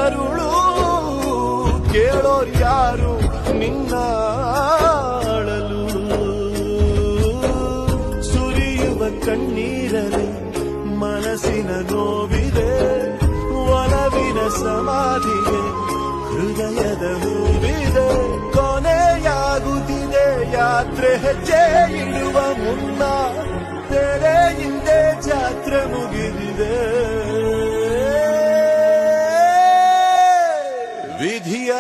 ಕರುಳು ಕೇಳೋರ್ ಯಾರು ನಿನ್ನ ಅಳಲು ಸುರಿಯುವ ಕಣ್ಣೀರಲಿ ಮನಸ್ಸಿನ ನೋವಿದೆ ಒಲವಿನ ಸಮಾಧಿಗೆ ಹೃದಯದ ಹೂವಿದೆ ಕೊನೆಯಾಗುತ್ತಿದೆ ಯಾತ್ರೆ ಹೆಜ್ಜೆ ಇಡುವ ಮುನ್ನ ತೆರೆ ಹಿಂದೆ ಜಾತ್ರೆ ಮುಗಿದಿದೆ ವಿಧಿಯ